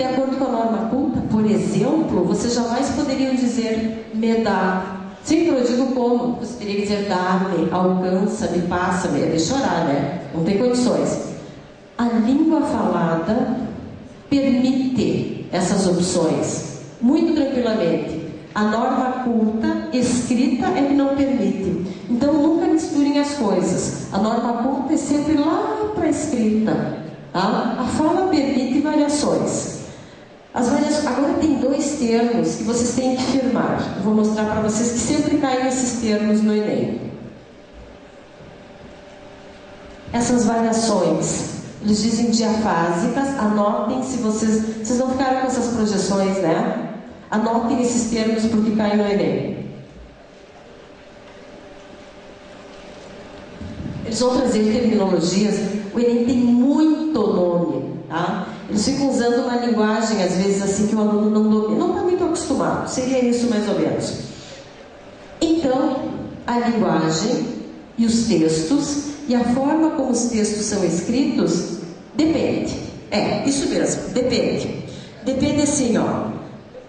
de acordo com a norma culta, por exemplo, vocês jamais poderiam dizer me dá. Sempre eu digo como. Você teria que dizer dá-me, alcança-me, passa-me. É de chorar, né? Não tem condições. A língua falada permite essas opções muito tranquilamente. A norma culta, escrita, é que não permite. Então nunca misturem as coisas. A norma culta é sempre lá para a escrita. Tá? A fala permite variações. Agora tem dois termos que vocês têm que firmar. Eu vou mostrar para vocês que sempre caem esses termos no Enem. Essas variações, eles dizem diafásicas. Anotem se vocês não ficaram com essas projeções, né? Anotem esses termos porque caem no Enem. Eles vão trazer terminologias. O Enem tem muito nome, tá? Eles ficam usando uma linguagem, às vezes, assim, que o aluno não domina. Não está muito acostumado. Seria isso, mais ou menos. Então, a linguagem e os textos e a forma como os textos são escritos depende. É, isso mesmo, depende. Depende, assim, ó,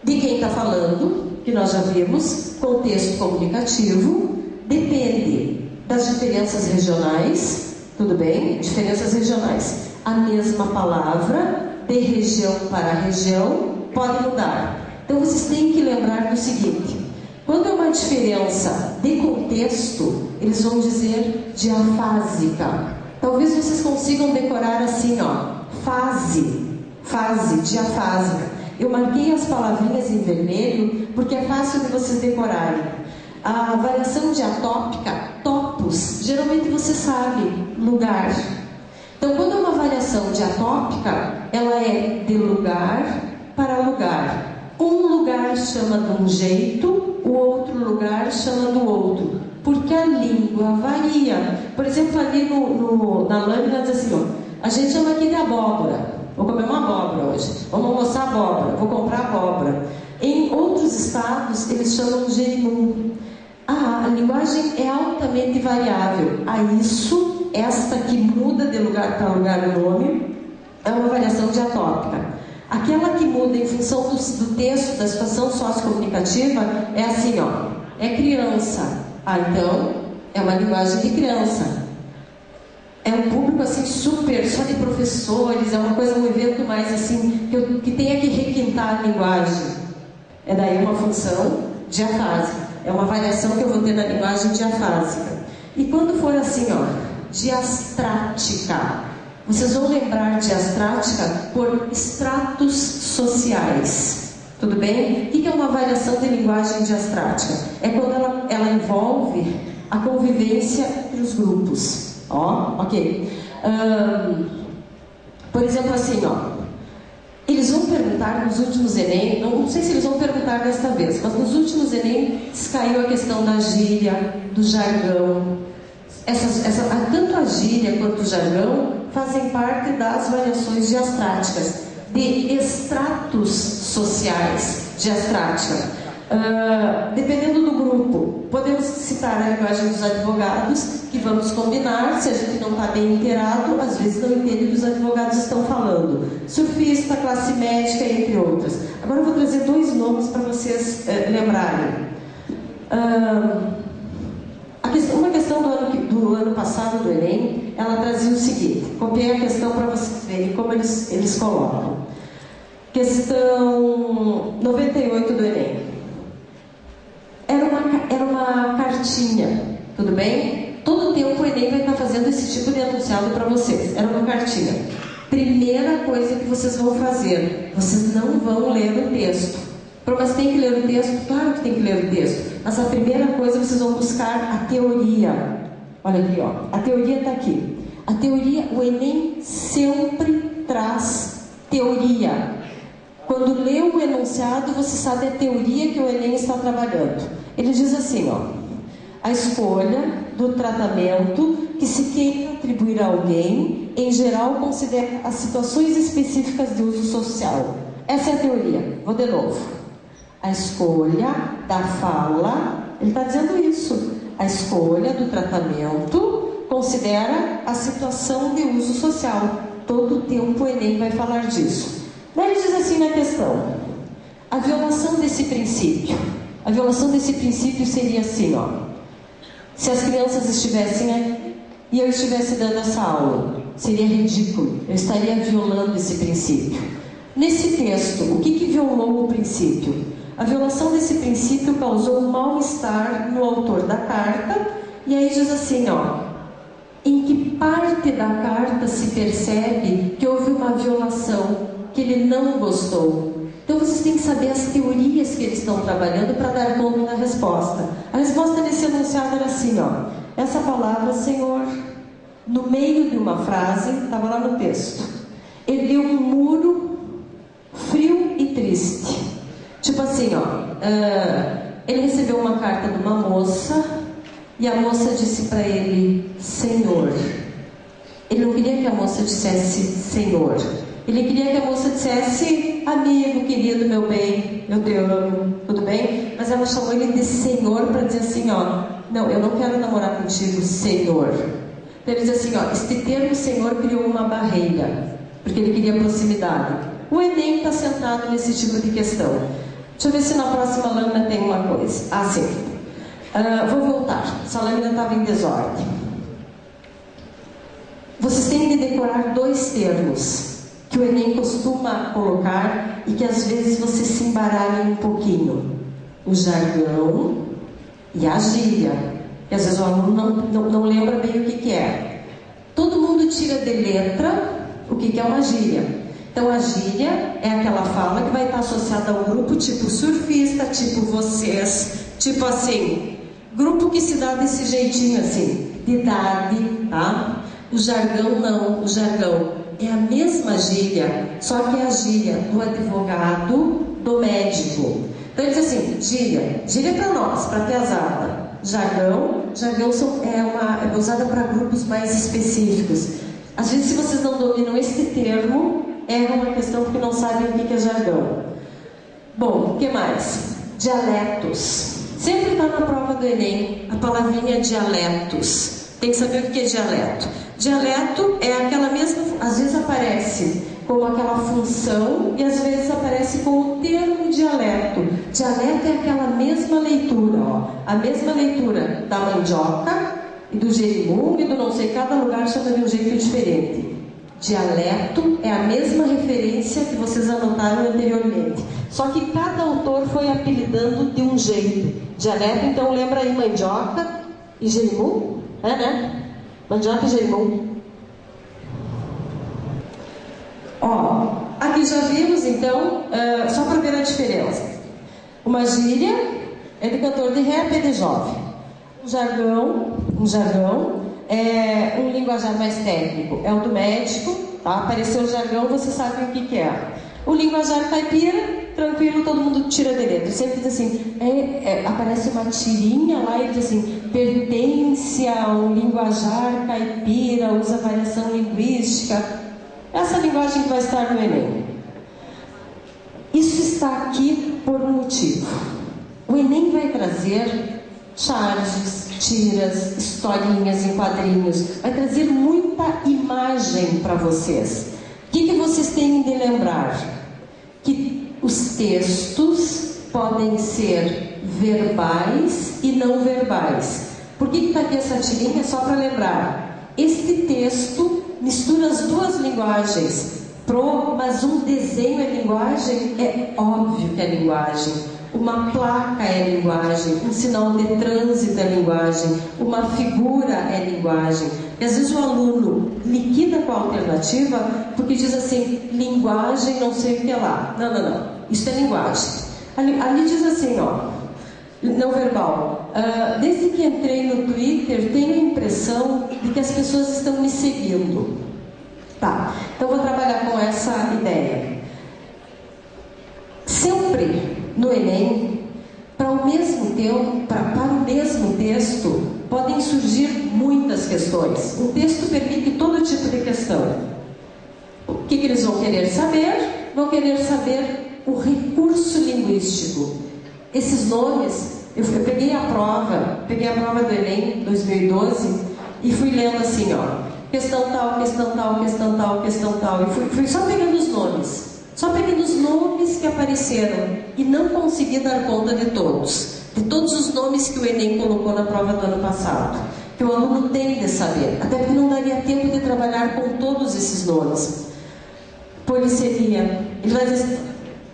de quem está falando, que nós já vimos, contexto comunicativo, depende das diferenças regionais, tudo bem? Diferenças regionais. A mesma palavra, de região para região, pode mudar. Então vocês têm que lembrar do seguinte: quando é uma diferença de contexto, eles vão dizer diafásica. Talvez vocês consigam decorar assim, ó, fase, diafásica. Eu marquei as palavrinhas em vermelho porque é fácil de vocês decorarem. A variação diatópica, topos, geralmente você sabe, lugar. Então, quando é uma variação diatópica, ela é de lugar para lugar. Um lugar chama de um jeito, o outro lugar chama do outro, porque a língua varia. Por exemplo, ali na lâmina diz assim, ó, a gente chama aqui de abóbora. Vou comer uma abóbora hoje. Vamos almoçar abóbora. Vou comprar abóbora. Em outros estados, eles chamam de gerimum. A linguagem é altamente variável. Esta que muda de lugar para lugar o nome, é uma variação diatópica. Aquela que muda em função do texto, da situação sociocomunicativa, é assim, ó, é criança. Então, é uma linguagem de criança. É um público assim super, só de professores, é uma coisa, um evento mais assim, que tenha que requintar a linguagem. É daí uma função diafásica. É uma variação que eu vou ter na linguagem diafásica. E quando for assim, ó, diastrática, vocês vão lembrar diastrática por estratos sociais. Tudo bem? O que é uma variação de linguagem diastrática? É quando ela envolve a convivência entre os grupos. Ó, ok. Por exemplo, assim, ó, eles vão perguntar nos últimos Enem, não sei se eles vão perguntar desta vez, mas nos últimos Enem caiu a questão da gíria, do jargão. Tanto a gíria quanto o jargão fazem parte das variações diastráticas, de estratos sociais diastrática. Dependendo do grupo, podemos citar a linguagem dos advogados, que vamos combinar, se a gente não está bem inteirado, às vezes não entende o que os advogados estão falando. Surfista, classe médica, entre outras. Agora eu vou trazer dois nomes para vocês lembrarem. Uma questão do ano passado do Enem, ela trazia o seguinte, copiei a questão para vocês verem como eles colocam. Questão 98 do Enem. Era uma cartinha, tudo bem? Todo o tempo o Enem vai estar fazendo esse tipo de enunciado para vocês. Era uma cartinha. Primeira coisa que vocês vão fazer, vocês não vão ler o texto. Mas tem que ler o texto? Claro que tem que ler o texto. Mas a primeira coisa, vocês vão buscar a teoria. Olha aqui, ó. A teoria está aqui. A teoria, o Enem sempre traz teoria. Quando lê o enunciado, você sabe a teoria que o Enem está trabalhando. Ele diz assim, ó, a escolha do tratamento que se queira atribuir a alguém, em geral, considera as situações específicas de uso social. Essa é a teoria. Vou de novo. A escolha da fala, ele está dizendo isso. A escolha do tratamento considera a situação de uso social. Todo o tempo o Enem vai falar disso. Daí ele diz assim, a questão. A violação desse princípio. A violação desse princípio seria assim, ó. Se as crianças estivessem aqui e eu estivesse dando essa aula, seria ridículo. Eu estaria violando esse princípio. Nesse texto, o que violou o princípio? A violação desse princípio causou um mal-estar no autor da carta. E aí diz assim, ó. Em que parte da carta se percebe que houve uma violação, que ele não gostou? Então vocês têm que saber as teorias que eles estão trabalhando para dar conta da resposta. A resposta desse enunciado era assim, ó. Essa palavra, Senhor, no meio de uma frase, estava lá no texto, ergueu um muro frio e triste. Tipo assim, ó, ele recebeu uma carta de uma moça e a moça disse para ele, Senhor. Ele não queria que a moça dissesse Senhor. Ele queria que a moça dissesse, amigo, querido, meu bem, eu te amo, tudo bem? Mas ela chamou ele de Senhor para dizer assim, ó, não, eu não quero namorar contigo, Senhor. Então ele diz assim, ó, este termo Senhor criou uma barreira, porque ele queria proximidade. O Enem está sentado nesse tipo de questão. Deixa eu ver se na próxima lâmina tem uma coisa. Ah, sim. Vou voltar, essa lâmina estava em desordem. Vocês têm de decorar 2 termos que o Enem costuma colocar e que às vezes vocês se embaralhem um pouquinho. O jargão e a gíria. Que às vezes o aluno não lembra bem o que é. Todo mundo tira de letra o que é uma gíria. Então a gíria é aquela fala que vai estar associada ao grupo tipo surfista, tipo vocês, tipo assim, grupo que se dá desse jeitinho assim, de idade, tá? O jargão não, o jargão é a mesma gíria, só que é a gíria do advogado, do médico. Então ele diz assim, gíria é para nós, para pesada. Jargão é usada para grupos mais específicos. Às vezes, se vocês não dominam este termo, é uma questão porque não sabem o que é jargão. Bom, o que mais? Dialetos. Sempre está na prova do Enem a palavrinha dialetos. Tem que saber o que é dialeto. Dialeto é aquela mesma, às vezes aparece como aquela função e às vezes aparece com o termo dialeto. Dialeto é aquela mesma leitura, ó, a mesma leitura da mandioca e do jerimum e do não sei, cada lugar chama de um jeito diferente. Dialeto é a mesma referência que vocês anotaram anteriormente, só que cada autor foi apelidando de um jeito. Dialeto, então lembra aí mandioca e jerimum? É, né? Mandioca e jerimum. Ó, aqui já vimos então, só para ver a diferença. Uma gíria é de cantor de rap e de jovem. Um jargão é um linguajar mais técnico, é o do médico, tá? Apareceu o jargão, você sabe o que é. O linguajar caipira, tranquilo, todo mundo tira de letra. Sempre diz assim, aparece uma tirinha lá e diz assim, pertence a um linguajar caipira, usa variação linguística. Essa linguagem que vai estar no Enem. Isso está aqui por um motivo. O Enem vai trazer charges, tiras, historinhas em quadrinhos. Vai trazer muita imagem para vocês. O que vocês têm de lembrar? Que os textos podem ser verbais e não verbais. Por que está aqui essa tirinha? Só para lembrar. Este texto mistura as 2 linguagens, mas um desenho é linguagem, é óbvio que é linguagem. Uma placa é linguagem, um sinal de trânsito é linguagem, uma figura é linguagem. E às vezes o aluno liquida com a alternativa porque diz assim, linguagem não sei o que é lá. Não, isso é linguagem. Ali diz assim, ó, não verbal. Desde que entrei no Twitter, tenho a impressão de que as pessoas estão me seguindo. Tá, então vou trabalhar com essa ideia. Sempre no Enem, para o mesmo texto, podem surgir muitas questões. O texto permite todo tipo de questão. O que eles vão querer saber? Vão querer saber o recurso linguístico. Esses nomes, eu peguei a prova do Enem 2012 e fui lendo assim, ó, questão tal, questão tal, questão tal, questão tal, e fui só pegando os nomes nomes que apareceram e não consegui dar conta de todos os nomes que o Enem colocou na prova do ano passado, que o aluno tem de saber, até porque não daria tempo de trabalhar com todos esses nomes. Polissemia, ele vai dizer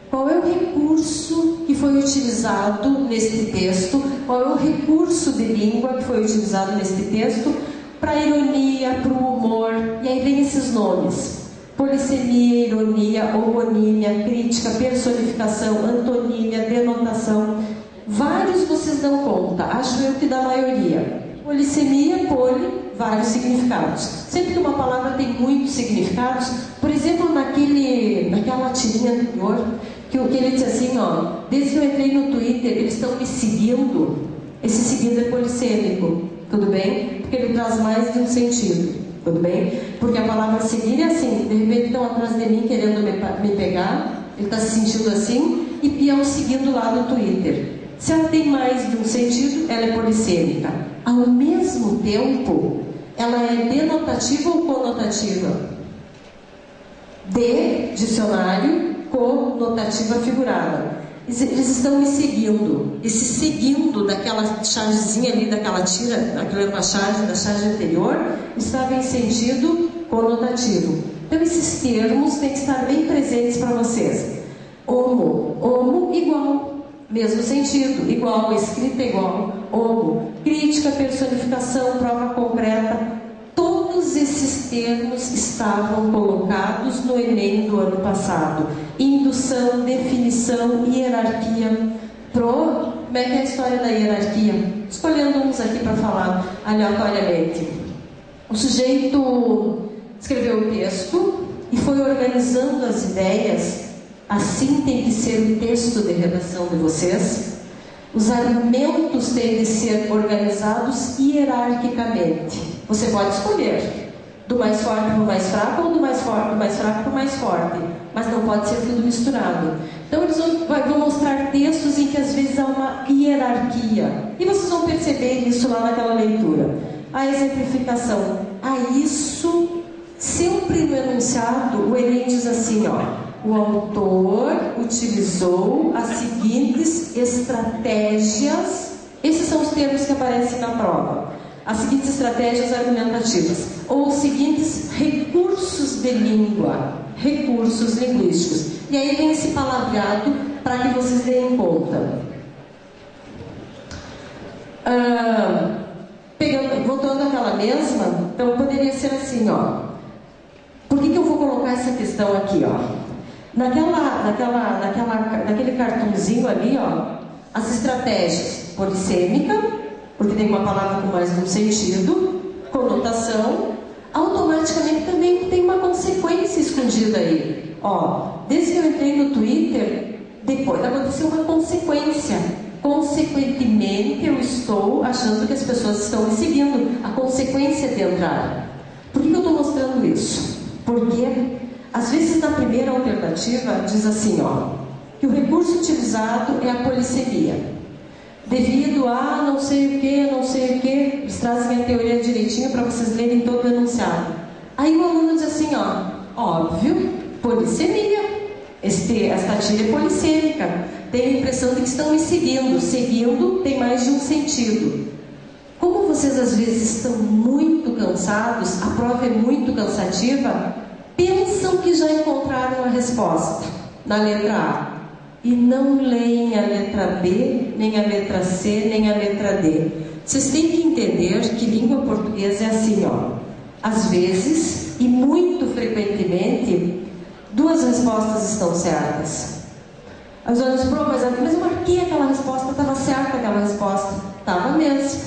qual é o recurso que foi utilizado neste texto, qual é o recurso de língua que foi utilizado neste texto para a ironia, para o humor, e aí vem esses nomes: polissemia, ironia, homonímia, crítica, personificação, antonímia, denotação. Vários vocês dão conta, acho eu que da maioria. Polissemia, poli, vários significados. Sempre que uma palavra tem muitos significados, por exemplo, naquela tirinha anterior, que ele disse assim, ó, desde que eu entrei no Twitter, eles estão me seguindo. Esse seguindo é polissêmico, tudo bem? Porque ele traz mais de um sentido, tudo bem? Porque a palavra seguir é assim, de repente estão atrás de mim querendo me pegar, ele está se sentindo assim, e é um seguindo lá no Twitter. Se ela tem mais de um sentido, ela é polissêmica. Ao mesmo tempo, ela é denotativa ou conotativa? De, dicionário, conotativa figurada. Eles estão me seguindo. Esse seguindo daquela chargezinha ali, daquela tira, aquilo era uma charge da charge anterior, estava em sentido conotativo. Então esses termos têm que estar bem presentes para vocês. Homo igual, mesmo sentido, igual, escrita igual, homo, crítica, personificação, prova concreta. Todos esses termos estavam colocados no Enem do ano passado. Indução, definição, hierarquia. Como é que é a história da hierarquia? Escolhendo uns aqui para falar aleatoriamente. O sujeito escreveu o texto e foi organizando as ideias. Assim tem que ser o texto de redação de vocês. Os argumentos têm de ser organizados hierarquicamente. Você pode escolher do mais forte para o mais fraco ou do mais fraco para o mais forte, mas não pode ser tudo misturado. Então eles vão mostrar textos em que às vezes há uma hierarquia, e vocês vão perceber isso lá naquela leitura. A exemplificação, isso sempre no enunciado, o Enem diz assim, ó: o autor utilizou as seguintes estratégias. Esses são os termos que aparecem na prova. As seguintes estratégias argumentativas, ou os seguintes recursos de língua, recursos linguísticos. E aí vem esse palavreado para que vocês deem conta. Voltando àquela mesma, então poderia ser assim, ó. Por que eu vou colocar essa questão aqui, ó? Naquele cartãozinho ali, ó, as estratégias: polissêmica, porque tem uma palavra com mais de um sentido, conotação, automaticamente também tem uma consequência escondida aí. Ó, desde que eu entrei no Twitter, depois aconteceu uma consequência. Consequentemente, eu estou achando que as pessoas estão me seguindo. A consequência de entrar. Por que eu estou mostrando isso? Porque às vezes na primeira alternativa diz assim, ó, que o recurso utilizado é a polissemia. Devido a não sei o que, eles trazem a teoria direitinho para vocês lerem todo o enunciado. Aí o aluno diz assim, ó, óbvio, polissemia. Esta tira é polissêmica. Tenho a impressão de que estão me seguindo. Seguindo tem mais de um sentido. Como vocês às vezes estão muito cansados, a prova é muito cansativa, pensam que já encontraram a resposta na letra A. E não leem a letra B, nem a letra C, nem a letra D. Vocês têm que entender que língua portuguesa é assim, ó. Às vezes, e muito frequentemente, duas respostas estão certas. As outras dizem, mas eu marquei aquela resposta, estava certa aquela resposta. Estava mesmo.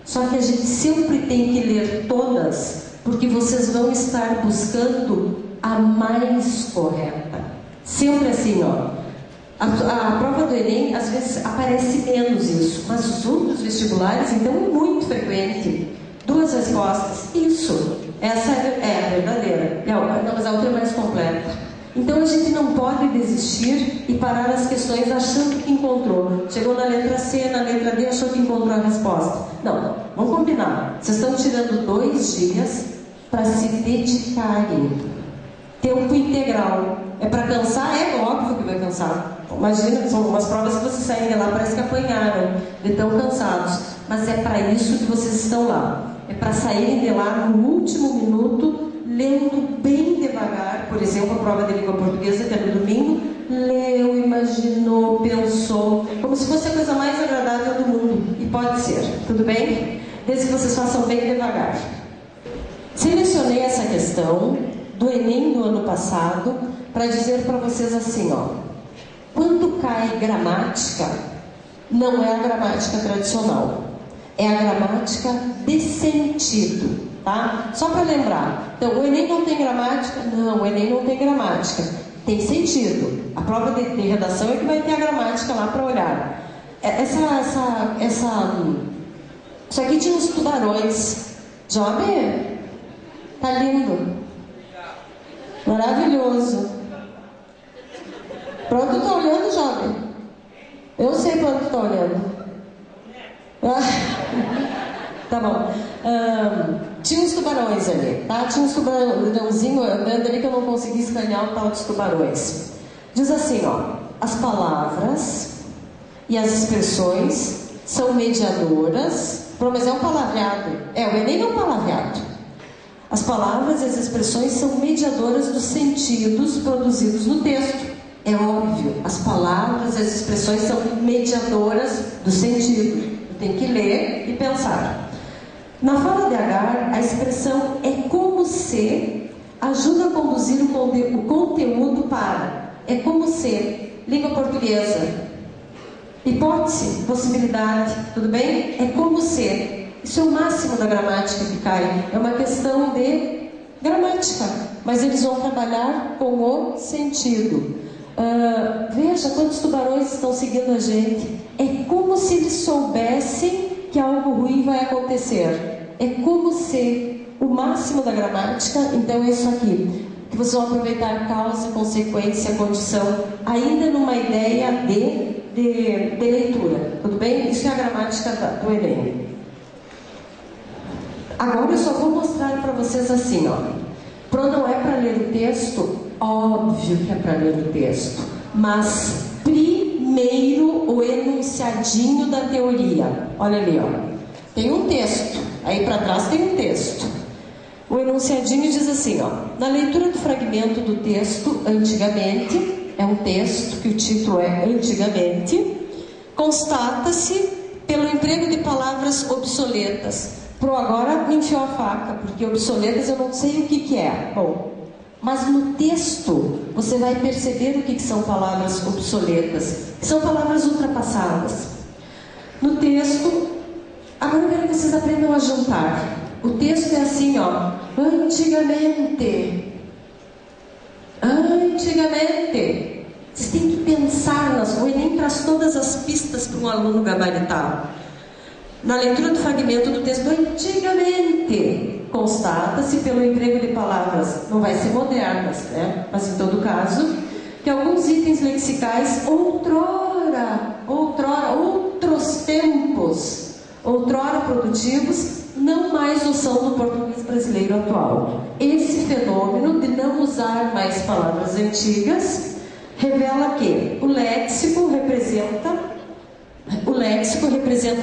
Só que a gente sempre tem que ler todas, porque vocês vão estar buscando a mais correta. Sempre assim, ó. A prova do Enem, às vezes, aparece menos isso, mas os outros vestibulares, então, é muito frequente. Duas respostas. Isso. Essa é a verdadeira. Não, mas a outra é mais completa. Então, a gente não pode desistir e parar as questões achando que encontrou. Chegou na letra C, na letra D, achou que encontrou a resposta. Não, vamos combinar. Vocês estão tirando 2 dias para se dedicarem. Tempo integral. É para cansar? É óbvio que vai cansar. Imagina, são umas provas que vocês saem de lá, parece que apanharam, de tão cansados. Mas é para isso que vocês estão lá. É para saírem de lá no último minuto, lendo bem devagar. Por exemplo, a prova de língua portuguesa, que é no domingo, leu, imaginou, pensou, como se fosse a coisa mais agradável do mundo. E pode ser, tudo bem? Desde que vocês façam bem devagar. Selecionei essa questão do Enem do ano passado para dizer para vocês assim, ó. Quando cai gramática, não é a gramática tradicional, é a gramática de sentido, tá? Só para lembrar. Então, o Enem não tem gramática? Não, o Enem não tem gramática. Tem sentido. A prova de redação é que vai ter a gramática lá para olhar. Isso aqui tinha uns tubarões. Job, tá lindo. Maravilhoso. Pra onde tu tá olhando, Job? Eu sei pra onde tu tá olhando. Tá bom. Tinha uns tubarões ali, tá? Tinha uns tubarãozinhos andando ali que eu não consegui escanear o tal dos tubarões. Diz assim, ó. As palavras e as expressões são mediadoras. Mas é um palavreado. O Enem é um palavreado. As palavras e as expressões são mediadoras dos sentidos produzidos no texto. É óbvio, as palavras e as expressões são mediadoras do sentido. Tem que ler e pensar. Na fala de Agar, a expressão é como se ajuda a conduzir o conteúdo para. É como se. Língua portuguesa. Hipótese, possibilidade, tudo bem? É como se. Isso é o máximo da gramática que cai. É uma questão de gramática. Mas eles vão trabalhar com o sentido. Veja quantos tubarões estão seguindo a gente. É como se eles soubessem que algo ruim vai acontecer. É como se o máximo da gramática, então é isso aqui, que vocês vão aproveitar causa, consequência, condição, ainda numa ideia de leitura, tudo bem? Isso é a gramática do Enem. Agora eu só vou mostrar para vocês assim, ó. Não é para ler o texto? Óbvio que é para ler o texto, mas primeiro o enunciadinho da teoria. Olha ali, ó. Tem um texto, aí para trás tem um texto. O enunciadinho diz assim, ó. Na leitura do fragmento do texto, antigamente, é um texto que o título é Antigamente, constata-se pelo emprego de palavras obsoletas. Pro agora me enfiou a faca, porque obsoletas eu não sei o que é. Bom, mas no texto você vai perceber o que são palavras obsoletas, que são palavras ultrapassadas. No texto, agora eu quero que vocês aprendam a juntar. O texto é assim, ó. Antigamente. Vocês têm que pensar o Enem traz todas as pistas para um aluno gabaritar. Na leitura do fragmento do texto, antigamente, constata-se pelo emprego de palavras, não vai ser modernas, né? Mas em todo caso, que alguns itens lexicais outros tempos, outrora produtivos, não mais o são no português brasileiro atual. Esse fenômeno de não usar mais palavras antigas revela que o léxico representa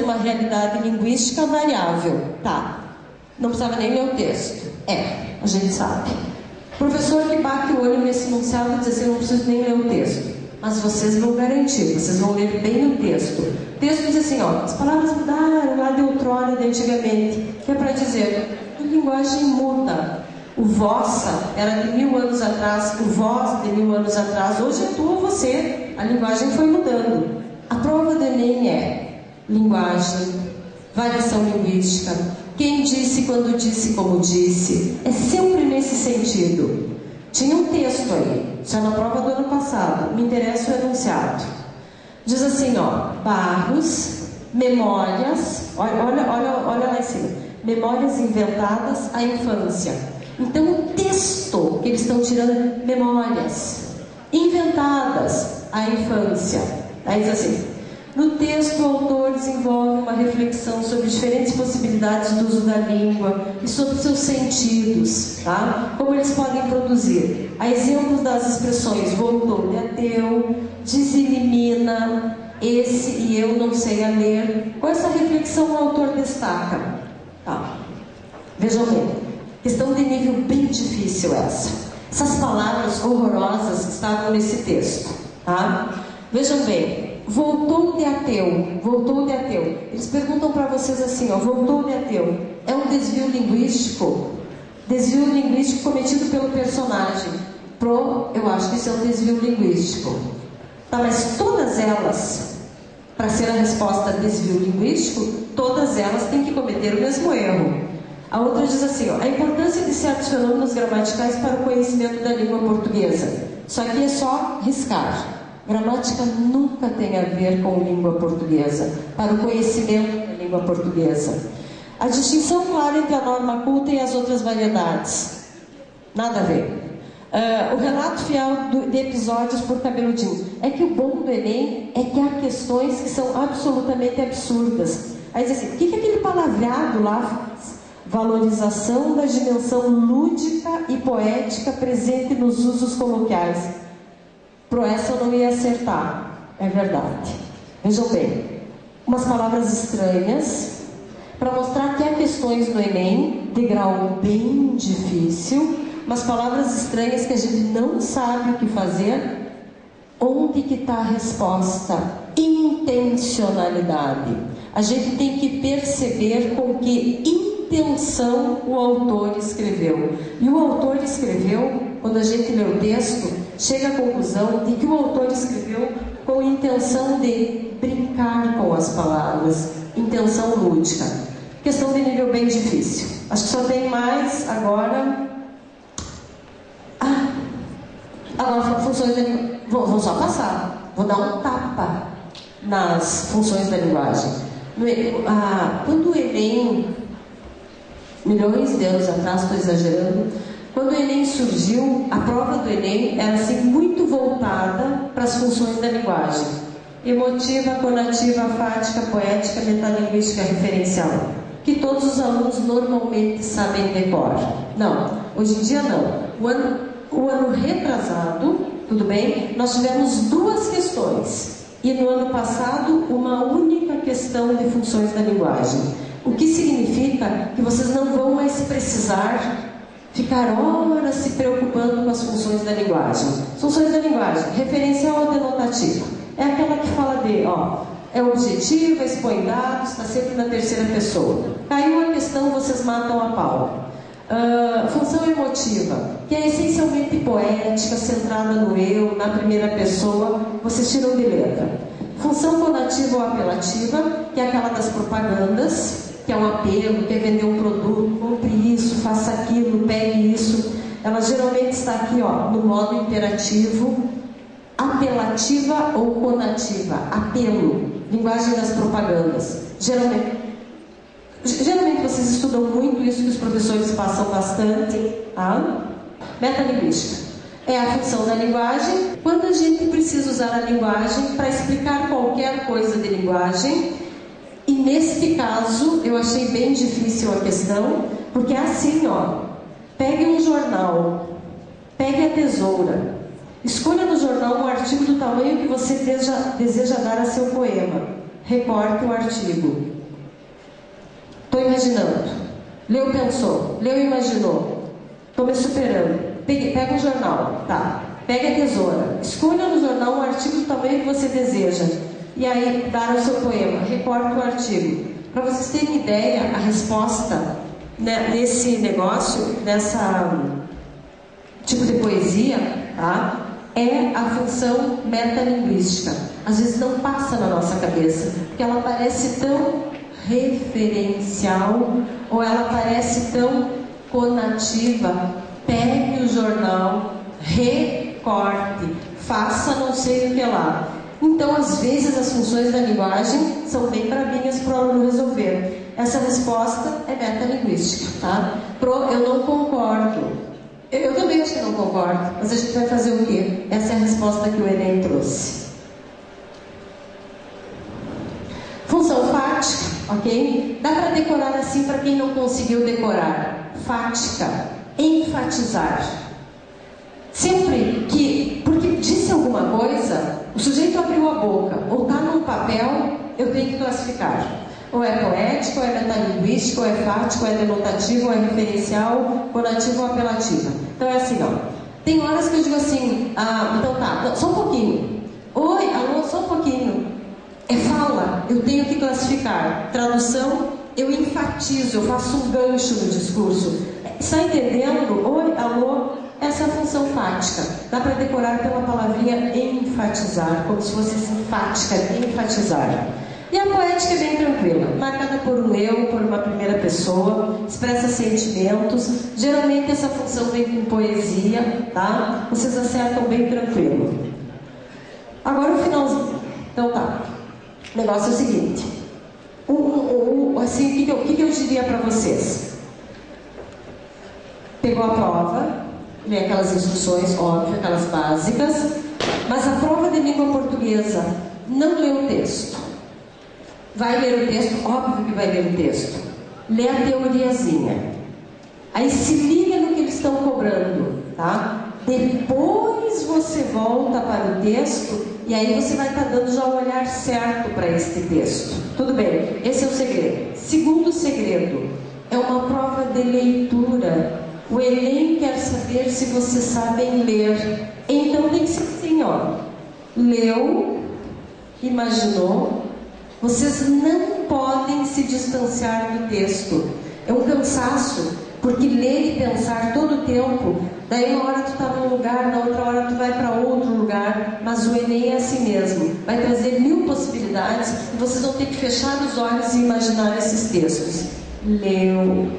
uma realidade linguística variável. Tá, não precisava nem ler o texto. A gente sabe. Professor que bate o olho nesse enunciado e diz assim, eu não preciso nem ler o texto. Mas vocês vão garantir, vocês vão ler bem o texto. O texto diz assim, ó, as palavras mudaram lá de outrora, de antigamente. Que é para dizer, a linguagem muda. O vossa era de 1000 anos atrás, o vós de 1000 anos atrás. Hoje é tu ou você. A linguagem foi mudando. A prova do Enem é linguagem, variação linguística, quem disse, quando disse, como disse. É sempre nesse sentido. Tinha um texto aí, já na prova do ano passado, me interessa o enunciado. Diz assim, ó, Barros, memórias, olha lá em cima, memórias inventadas à infância. Então o texto que eles estão tirando é memórias inventadas à infância. Aí diz assim, No texto, o autor desenvolve uma reflexão sobre diferentes possibilidades do uso da língua e sobre seus sentidos, tá? Como eles podem produzir. Há exemplos das expressões voltou de ateu, deselimina, esse e eu não sei a ler. Com essa reflexão, o autor destaca. Tá? Vejam bem, questão de nível bem difícil essa. Essas palavras horrorosas que estavam nesse texto, tá? Vejam bem, voltou de ateu, voltou de ateu. Eles perguntam para vocês assim, ó, voltou de ateu. É um desvio linguístico? Desvio linguístico cometido pelo personagem. Eu acho que isso é um desvio linguístico. Tá, mas todas elas, para ser a resposta desvio linguístico, todas elas têm que cometer o mesmo erro. A outra diz assim, ó, a importância de certos fenômenos gramaticais para o conhecimento da língua portuguesa. Isso aqui é só riscar. Gramática nunca tem a ver com língua portuguesa, para o conhecimento da língua portuguesa. A distinção clara entre a norma culta e as outras variedades. Nada a ver. O relato fiel de episódios por cabeludinho. É que o bom do Enem é que há questões que são absolutamente absurdas. Aí diz assim, o que é aquele palavreado lá? Valorização da dimensão lúdica e poética presente nos usos coloquiais. Pro essa eu não ia acertar. É verdade. Vejam bem, umas palavras estranhas para mostrar que há questões no Enem de grau bem difícil, umas palavras estranhas que a gente não sabe o que fazer. Onde que está a resposta? Intencionalidade. A gente tem que perceber com que intenção o autor escreveu. E o autor escreveu, quando a gente lê o texto, chega à conclusão de que o autor escreveu com intenção de brincar com as palavras, intenção lúdica. Questão de nível bem difícil. Acho que só tem mais agora. Agora, funções da linguagem. Vou só passar. Vou dar um tapa nas funções da linguagem. Quando o Enem, milhões de anos atrás, estou exagerando, quando o Enem surgiu, a prova do Enem era assim, muito voltada para as funções da linguagem. Emotiva, conativa, afática, poética, metalinguística, referencial. Que todos os alunos normalmente sabem decor. Não, hoje em dia não. O ano retrasado, tudo bem, nós tivemos 2 questões. E no ano passado, uma única questão de funções da linguagem. O que significa que vocês não vão mais precisar ficar horas se preocupando com as funções da linguagem. Funções da linguagem, referencial ou denotativa. É aquela que fala de, é objetiva, expõe dados, está sempre na terceira pessoa. Caiu a questão, vocês matam a pau. Função emotiva, que é essencialmente poética, centrada no eu, na primeira pessoa, vocês tiram de letra. Função conativa ou apelativa, que é aquela das propagandas, que é um apelo, quer vender um produto, compre isso, faça aquilo, pegue isso. Ela geralmente está aqui, no modo imperativo, apelativa ou conativa, apelo, linguagem das propagandas. Geralmente vocês estudam muito isso, que os professores passam bastante, tá? Metalinguística é a função da linguagem. Quando a gente precisa usar a linguagem para explicar qualquer coisa de linguagem, e neste caso eu achei bem difícil a questão, porque é assim, pegue um jornal, pegue a tesoura, escolha no jornal um artigo do tamanho que você deseja dar a seu poema, recorte o artigo. Estou imaginando. Leu, pensou. Leu, imaginou. Estou me superando. Pega um jornal, tá? Pega a tesoura. Escolha no jornal um artigo do tamanho que você deseja. E aí, dar o seu poema. Recorta o artigo. Para vocês terem ideia, a resposta, né, nesse negócio, nessa tipo de poesia, tá? É a função metalinguística. Às vezes não passa na nossa cabeça, porque ela parece tão referencial, ou ela parece tão conativa. Pegue o jornal, recorte, faça não sei o que lá. Então, às vezes, as funções da linguagem são bem bravinhas para o aluno resolver. Essa resposta é metalinguística, tá? Eu não concordo. Eu também acho que não concordo, mas a gente vai fazer o quê? Essa é a resposta que o Enem trouxe. ok? Dá para decorar assim para quem não conseguiu decorar. Fática, enfatizar. Sempre que, porque disse alguma coisa, o sujeito abriu a boca, ou está num papel, eu tenho que classificar. Ou é poético, ou é metalinguístico, ou é fático, ou é denotativo, ou é referencial, conativo ou apelativo. Então é assim, ó. Tem horas que eu digo assim, então tá, só um pouquinho. Oi, alô, só um pouquinho. É fala, eu tenho que classificar. Tradução, eu enfatizo, eu faço um gancho no discurso. Está entendendo? Oi, alô, essa é a função fática. Dá para decorar pela palavrinha enfatizar, como se fosse enfática, enfatizar. E a poética é bem tranquila, marcada por um eu, por uma primeira pessoa, expressa sentimentos. Geralmente essa função vem com poesia, tá? Vocês acertam bem tranquilo. Agora o finalzinho. Então tá. O negócio é o seguinte. Assim, o que eu diria para vocês? Pegou a prova, lê aquelas instruções, óbvio, aquelas básicas, mas a prova de língua portuguesa não lê o texto. Vai ler o texto, óbvio que vai ler o texto. Lê a teoriazinha. Aí se liga no que eles estão cobrando, tá? Depois você volta para o texto e aí você vai estar dando já o olhar certo para este texto. Tudo bem, esse é o segredo. Segundo segredo, é uma prova de leitura. O Enem quer saber se vocês sabem ler. Então tem que ser assim, ó. Leu, imaginou. Vocês não podem se distanciar do texto. É um cansaço, porque ler e pensar todo o tempo, daí uma hora tu está num lugar, na outra hora tu vai para outro lugar, mas o Enem é assim mesmo. Vai trazer 1000 possibilidades e vocês vão ter que fechar os olhos e imaginar esses textos. Leu,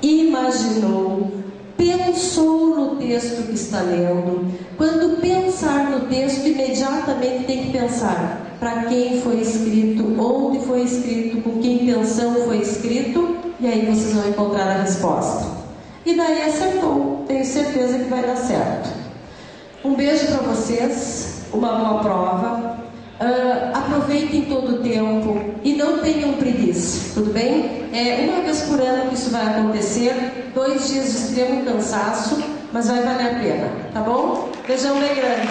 imaginou, pensou no texto que está lendo. Quando pensar no texto, imediatamente tem que pensar para quem foi escrito, onde foi escrito, com que intenção foi escrito, e aí vocês vão encontrar a resposta. E daí acertou, tenho certeza que vai dar certo. Um beijo para vocês, uma boa prova. Aproveitem todo o tempo e não tenham preguiça, tudo bem? Uma vez por ano que isso vai acontecer, 2 dias de extremo cansaço, mas vai valer a pena, tá bom? Beijão bem grande.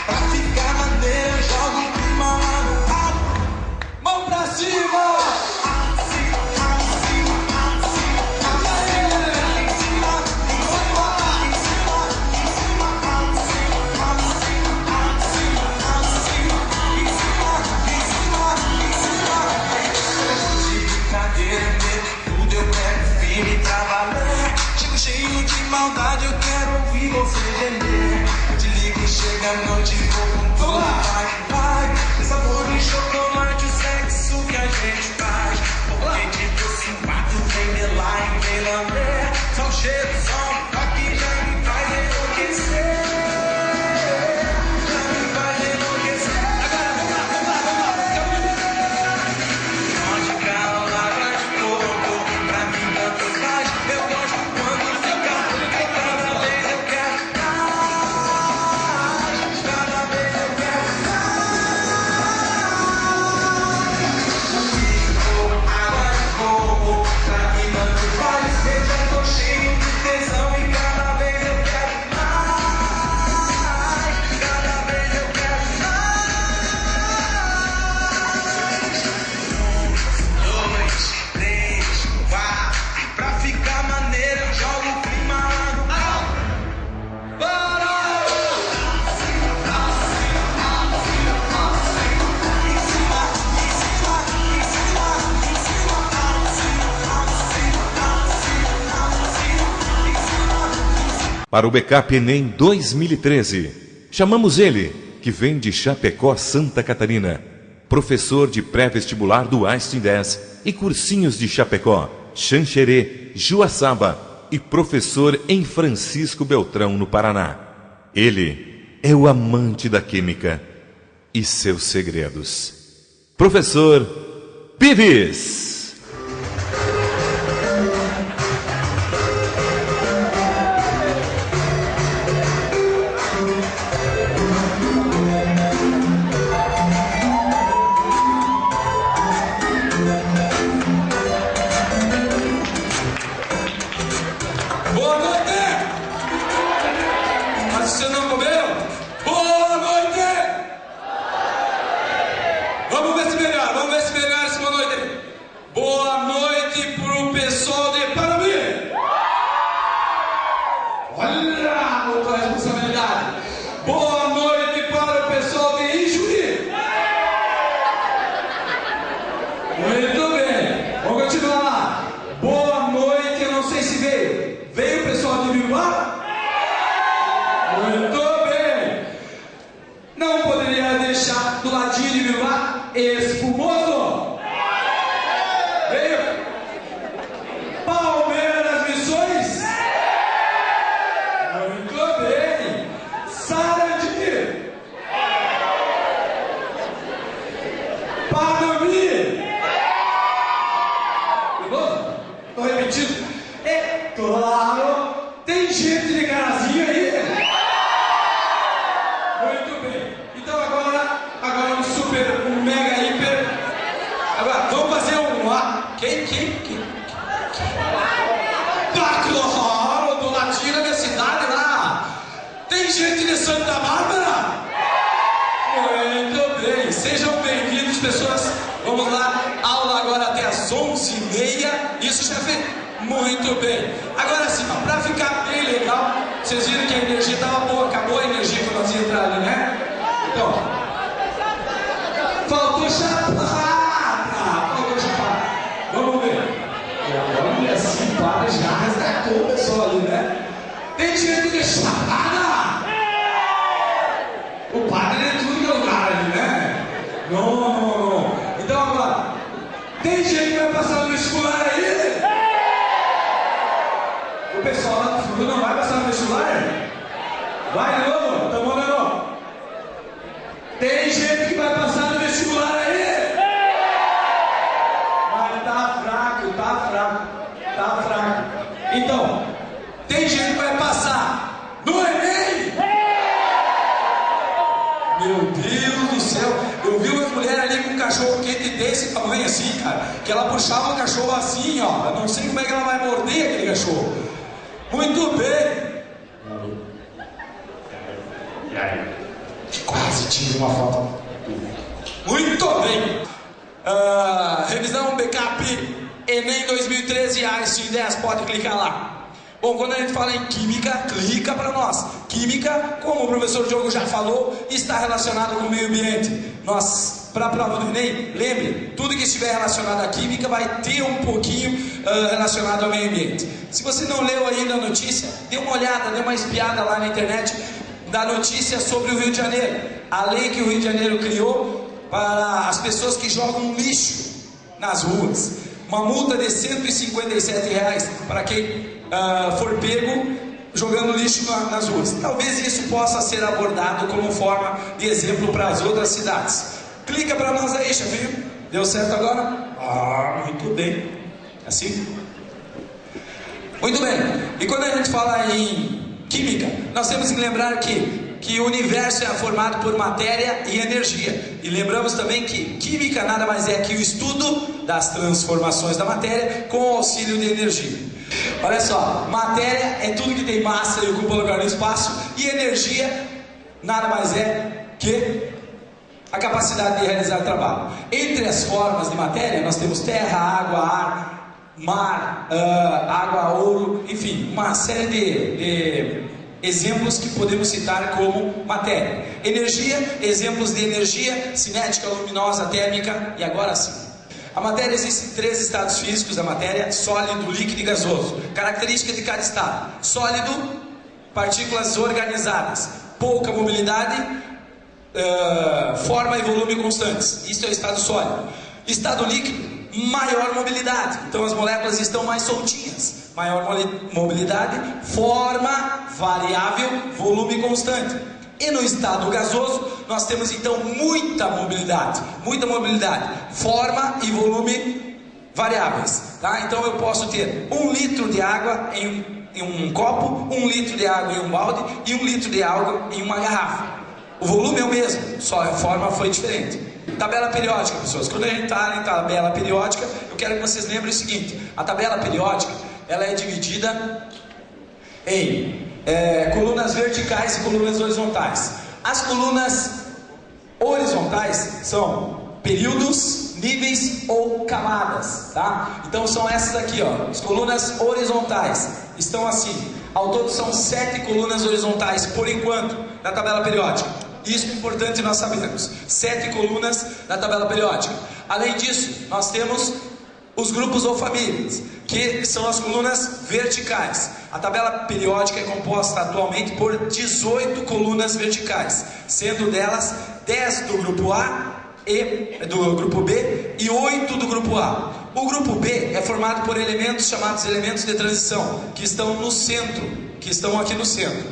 Pra ficar maneiro, joga o clima lá no alto. Mão pra cima! Tudo eu quero firme pra valer. Chego cheio de maldade, eu quero ouvir você gemer. Chega a noite, vou com tudo, vai. Sabor de chocolate, o sexo que a gente faz. Porque de doce simpático, vem de lá e vem lamber. Só o cheiro, só o toque já me faz enlouquecer. Já me faz enlouquecer. Agora, vamos lá. Onde cala lágua de fogo, pra mim tanto faz. Eu gosto quando fica porque cada vez eu quero. Para o Backup Enem 2013, chamamos ele, que vem de Chapecó, Santa Catarina, professor de pré-vestibular do Einstein 10 e cursinhos de Chapecó, Xanxerê, Joaçaba e professor em Francisco Beltrão, no Paraná. Ele é o amante da química e seus segredos. Professor Pives. Boa noite! Mas você não comeu? Boa noite! Vamos ver se melhora essa boa noite. Boa noite pro pessoal de Panambi. Olha outra responsabilidade. Boa noite para o pessoal de Ijuí. Muito bem, vamos continuar lá. Boa noite, eu não sei se veio. Veio o pessoal de Bilbao? Muito bem. Não poderia deixar do ladinho de Bilbao Espumoso. Veio. Palmeiras Missões. Muito bem. Sarandi. Panambi. Estou repetindo. É claro, tem gente de Carazinho aí. Muito bem. Então agora um super, um mega hiper. Agora vamos fazer um lá. Quem? Tá claro, do ladinho da minha cidade lá. Tem gente de Santa Bárbara? Muito bem. Sejam bem-vindos, pessoas. Vamos lá. Aula agora até as 11h30. Isso, chefe? Muito bem. Agora sim, para ficar bem legal, vocês viram que a energia estava boa, acabou a energia quando nós ia entrar ali, né? Então, faltou chapada. Vamos ver. Olha, assim, para já resgatou o pessoal ali, né? Tem gente de chapada. O padre é tudo que é lugar ali, né? Não. Então agora, tem gente que vai passar no vestibular aí? O pessoal lá do futuro não vai passar no vestibular? Vai de novo? Então vamos de novo. Tem gente que vai passar no vestibular aí? Mas tá fraco. Então, tem gente que vai passar no Enem? Meu Deus do céu, eu vi uma mulher ali com um cachorro quente desse tamanho assim, cara, que ela puxava o cachorro assim, ó. Eu não sei como é que ela vai morder aquele cachorro. Muito bem. Quase tive uma foto. Muito bem. Revisão backup Enem 2013 Einstein 10, pode clicar lá. Bom, quando a gente fala em química, clica para nós. Química, como o professor Diogo já falou, está relacionado com o meio ambiente. Nós, para a prova do Enem, lembre, tudo que estiver relacionado à química vai ter um pouquinho relacionado ao meio ambiente. Se você não leu ainda a notícia, dê uma olhada, dê uma espiada lá na internet da notícia sobre o Rio de Janeiro. A lei que o Rio de Janeiro criou para as pessoas que jogam lixo nas ruas. Uma multa de R$ 157 para quem for pego jogando lixo nas ruas. Talvez isso possa ser abordado como forma de exemplo para as outras cidades. Clica para nós aí, chefinho. Deu certo agora? Muito bem. Assim? Muito bem. E quando a gente fala em química, nós temos que lembrar que o universo é formado por matéria e energia. E lembramos também que química nada mais é que o estudo das transformações da matéria com o auxílio de energia. Olha só, matéria é tudo que tem massa e ocupa lugar no espaço, e energia nada mais é que a capacidade de realizar trabalho. Entre as formas de matéria, nós temos terra, água, ar, mar, água, ouro, enfim, uma série de exemplos que podemos citar como matéria. Energia, exemplos de energia, cinética, luminosa, térmica, e agora sim. A matéria existe em 3 estados físicos da matéria: sólido, líquido e gasoso. Característica de cada estado: sólido, partículas organizadas, pouca mobilidade, forma e volume constantes. Isso é o estado sólido. Estado líquido, maior mobilidade, então as moléculas estão mais soltinhas. Maior mobilidade, forma variável, volume constante. E no estado gasoso, nós temos então muita mobilidade, forma e volume variáveis, tá? Então eu posso ter 1 litro de água em um copo, 1 litro de água em um balde e 1 litro de água em uma garrafa. O volume é o mesmo, só a forma foi diferente. Tabela periódica, pessoas. Quando a gente está em tabela periódica, eu quero que vocês lembrem o seguinte: a tabela periódica, ela é dividida em colunas verticais e colunas horizontais. As colunas horizontais são períodos, níveis ou camadas, tá? Então são essas aqui, ó. As colunas horizontais estão assim. Ao todo são 7 colunas horizontais por enquanto na tabela periódica. Isso é importante nós sabermos. 7 colunas na tabela periódica. Além disso, nós temos os grupos ou famílias, que são as colunas verticais. A tabela periódica é composta atualmente por 18 colunas verticais, sendo delas 10 do grupo A e do grupo B e 8 do grupo A. O grupo B é formado por elementos chamados elementos de transição, que estão no centro, que estão aqui no centro.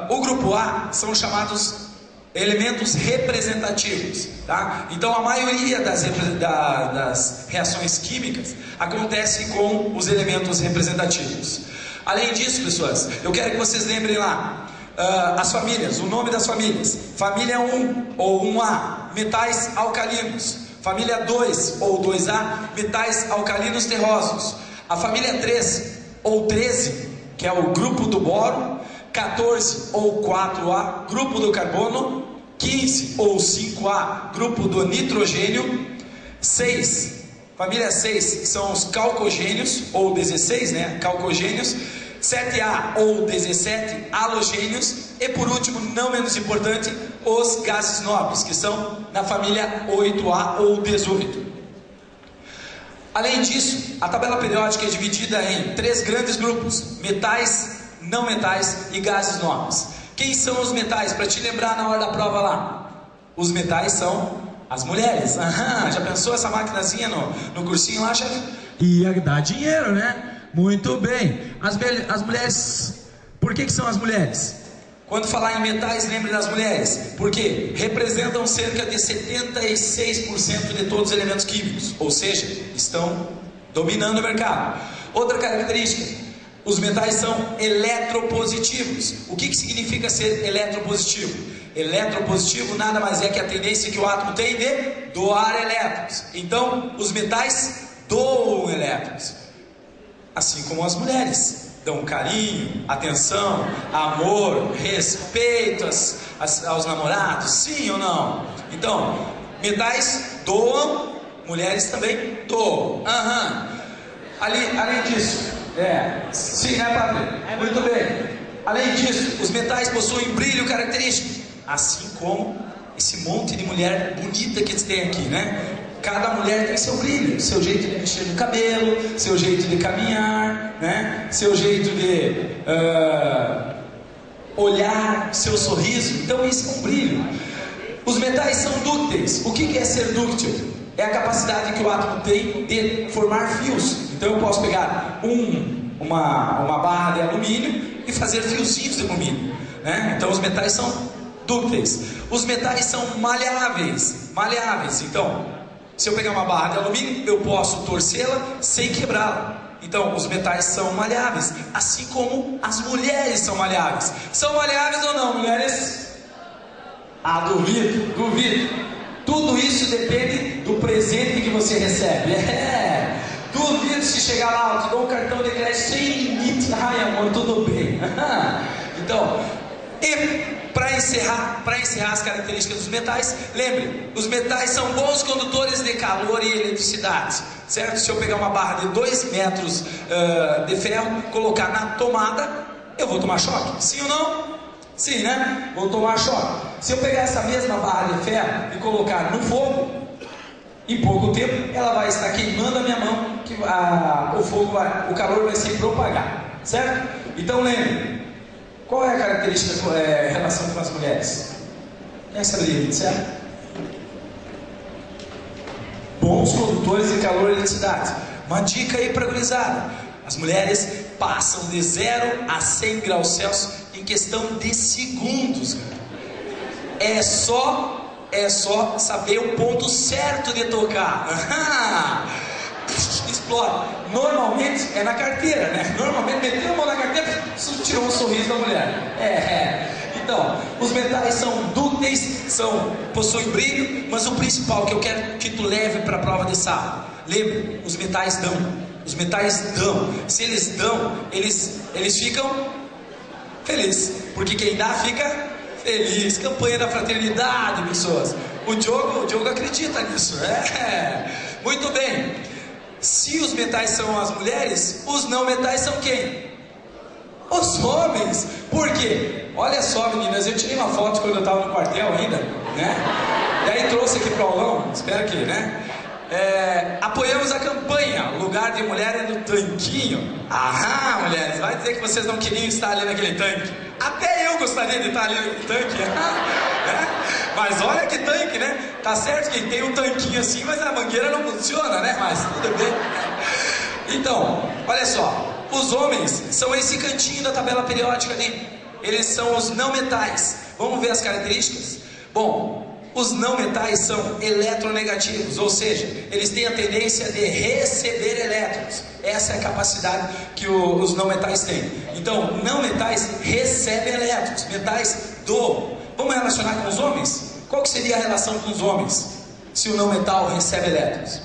O grupo A são chamados elementos representativos, tá? Então a maioria das reações químicas acontece com os elementos representativos. Além disso, pessoas, eu quero que vocês lembrem lá as famílias, o nome das famílias. Família 1 ou 1A, metais alcalinos. Família 2 ou 2A, metais alcalinos terrosos. A família 3 ou 13, que é o grupo do boro. 14 ou 4A, grupo do carbono. 15 ou 5A, grupo do nitrogênio. 6, família 6 são os calcogênios, ou 16, né, calcogênios. 7A ou 17 halogênios. E por último, não menos importante, os gases nobres, que são na família 8A ou 18. Além disso, a tabela periódica é dividida em 3 grandes grupos: metais, não metais e gases nobres. Quem são os metais? Para te lembrar na hora da prova lá. Os metais são as mulheres. Já pensou essa maquinazinha no cursinho lá, chefe? Ia dar dinheiro, né? Muito bem. As mulheres, por que são as mulheres? Quando falar em metais, lembre das mulheres. Porque representam cerca de 76% de todos os elementos químicos. Ou seja, estão dominando o mercado. Outra característica: os metais são eletropositivos. O que significa ser eletropositivo? Eletropositivo nada mais é que a tendência que o átomo tem de doar elétrons. Então, os metais doam elétrons. Assim como as mulheres dão carinho, atenção, amor, respeito aos namorados, sim ou não? Então, metais doam, mulheres também doam. Além disso, sim, né, padre? Muito bem. Além disso, os metais possuem brilho característico, assim como esse monte de mulher bonita que tem aqui, né? Cada mulher tem seu brilho, seu jeito de mexer no cabelo, seu jeito de caminhar, né? Seu jeito de olhar, seu sorriso. Então isso é um brilho. Os metais são dúcteis. O que é ser dúctil? É a capacidade que o átomo tem de formar fios. Então eu posso pegar uma barra de alumínio e fazer fiozinhos de alumínio, né? Então os metais são dúcteis. Os metais são maleáveis. Então, se eu pegar uma barra de alumínio, eu posso torcê-la sem quebrá-la. Então, os metais são maleáveis, assim como as mulheres são maleáveis. São maleáveis ou não, mulheres? Duvido. Tudo isso depende do presente que você recebe. Duvido se chegar lá, eu te dou um cartão de crédito sem limite. Ai, amor, tudo bem. Então, para encerrar as características dos metais, lembre, os metais são bons condutores de calor e eletricidade, certo? Se eu pegar uma barra de 2 metros de ferro, colocar na tomada, eu vou tomar choque, sim ou não? Sim, né? Vou tomar choque. Se eu pegar essa mesma barra de ferro e colocar no fogo, em pouco tempo ela vai estar queimando a minha mão, que o calor vai se propagar, certo? Então lembre, qual é a característica em relação com as mulheres? Quem saberia, certo? Bons condutores de calor e eletricidade. Uma dica aí para a gurizada: as mulheres passam de 0 a 100 graus Celsius em questão de segundos. É só saber o ponto certo de tocar. Explode. Normalmente é na carteira, né? Normalmente meteu a mão na carteira, tirou um sorriso da mulher. Então, os metais são dúcteis, possuem brilho, mas o principal que eu quero que tu leve para a prova de sábado, lembre, os metais dão. Os metais dão. Se eles dão, eles ficam felizes. Porque quem dá fica feliz. Campanha da fraternidade, pessoas. O Diogo acredita nisso. Muito bem. Se os metais são as mulheres, os não metais são quem? Os homens. Por quê? Olha só, meninas, eu tirei uma foto quando eu estava no quartel ainda, né? E aí trouxe aqui para o aulão, espero que, né? Apoiamos a campanha Lugar de Mulher é no Tanquinho. Ah, mulheres, vai dizer que vocês não queriam estar ali naquele tanque. Até eu gostaria de estar ali naquele tanque, né? Mas olha que tanque, né? Tá certo que tem um tanquinho assim, mas a mangueira não funciona, né? Mas tudo bem. Então, olha só. Os homens são esse cantinho da tabela periódica ali. Eles são os não metais. Vamos ver as características? Bom, os não metais são eletronegativos, ou seja, eles têm a tendência de receber elétrons. Essa é a capacidade que os não metais têm. Então, não metais recebem elétrons, metais doam. Vamos relacionar com os homens? Qual que seria a relação com os homens se o não metal recebe elétrons?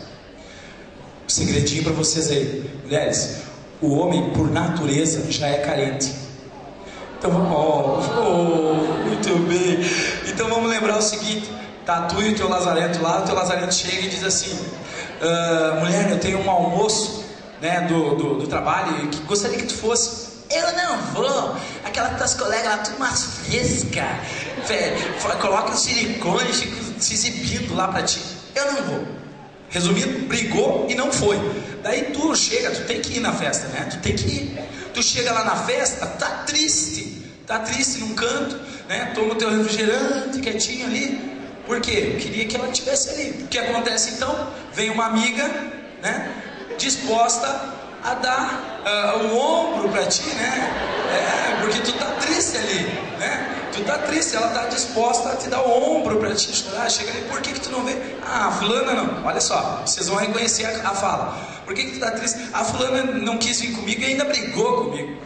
Um segredinho para vocês aí, mulheres. O homem, por natureza, já é carente. Então, muito bem. Então vamos lembrar o seguinte: tá tu e o teu lazarento lá, o teu lazarento chega e diz assim: mulher, eu tenho um almoço, né, do trabalho, que gostaria que tu fosse. Eu não vou. Aquelas tuas colegas lá, tudo mais fresca. Coloca o silicone, fica se exibindo lá pra ti. Eu não vou. Resumindo, brigou e não foi. Daí tu chega, tu tem que ir na festa, né? Tu tem que ir. Tu chega lá na festa, tá triste num canto, né? Toma o teu refrigerante quietinho ali. Por quê? Eu queria que ela estivesse ali. O que acontece então? Vem uma amiga, né? Disposta a dar o ombro pra ti, né? Porque tu tá triste ali, né? Tu tá triste, ela tá disposta a te dar o ombro pra te chorar. Chega ali, por que tu não vê? Ah, fulana não. Olha só, vocês vão reconhecer a fala. Por que tu tá triste? A fulana não quis vir comigo e ainda brigou comigo.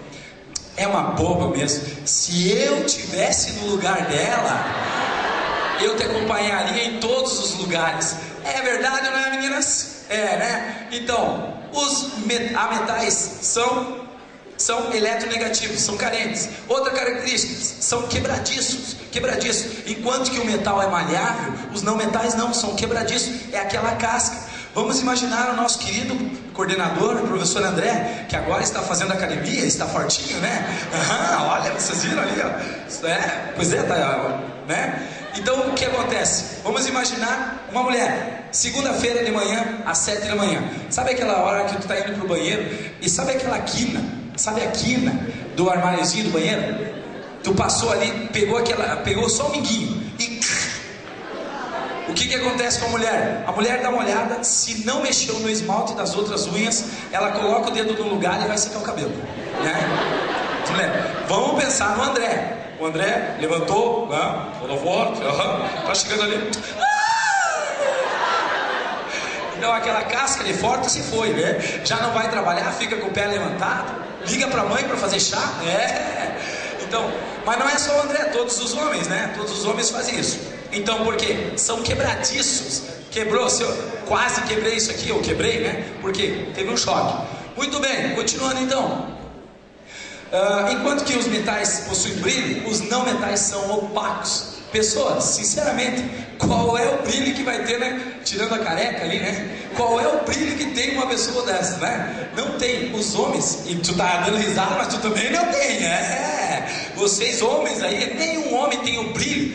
É uma boba mesmo. Se eu tivesse no lugar dela, eu te acompanharia em todos os lugares. É verdade, não é, meninas? Né? Então, os metais são eletronegativos, são carentes. Outra característica, são quebradiços. Enquanto que o metal é maleável, os não metais não, são quebradiços. É aquela casca. Vamos imaginar o nosso querido coordenador, o professor André, que agora está fazendo academia, está fortinho, né? Olha, vocês viram ali, ó. Pois é, tá, né? Então, o que acontece? Vamos imaginar uma mulher, segunda-feira de manhã, às 7 da manhã. Sabe aquela hora que tu está indo pro banheiro? E sabe aquela quina? Sabe a quina do armáriozinho do banheiro? Tu passou ali, pegou só um minguinho e... O que acontece com a mulher? A mulher dá uma olhada, se não mexeu no esmalte das outras unhas, ela coloca o dedo no lugar e vai secar o cabelo, né? Mulher, vamos pensar no André. O André levantou, falou forte, tá chegando ali. Então aquela casca de forte se foi, né? Já não vai trabalhar, fica com o pé levantado, liga pra mãe pra fazer chá, Então, mas não é só o André, todos os homens, né? Todos os homens fazem isso. Então, por quê? São quebradiços. Quebrou, quase quebrei isso aqui, eu quebrei, né? Porque teve um choque. Muito bem, continuando então. Enquanto que os metais possuem brilho, os não metais são opacos. Pessoas, sinceramente, qual é o brilho que vai ter, né? Tirando a careca ali, né? Qual é o brilho que tem uma pessoa dessa, né? Não tem. Os homens, e tu tá dando risada, mas tu também não tem, Vocês homens aí, nenhum homem tem o brilho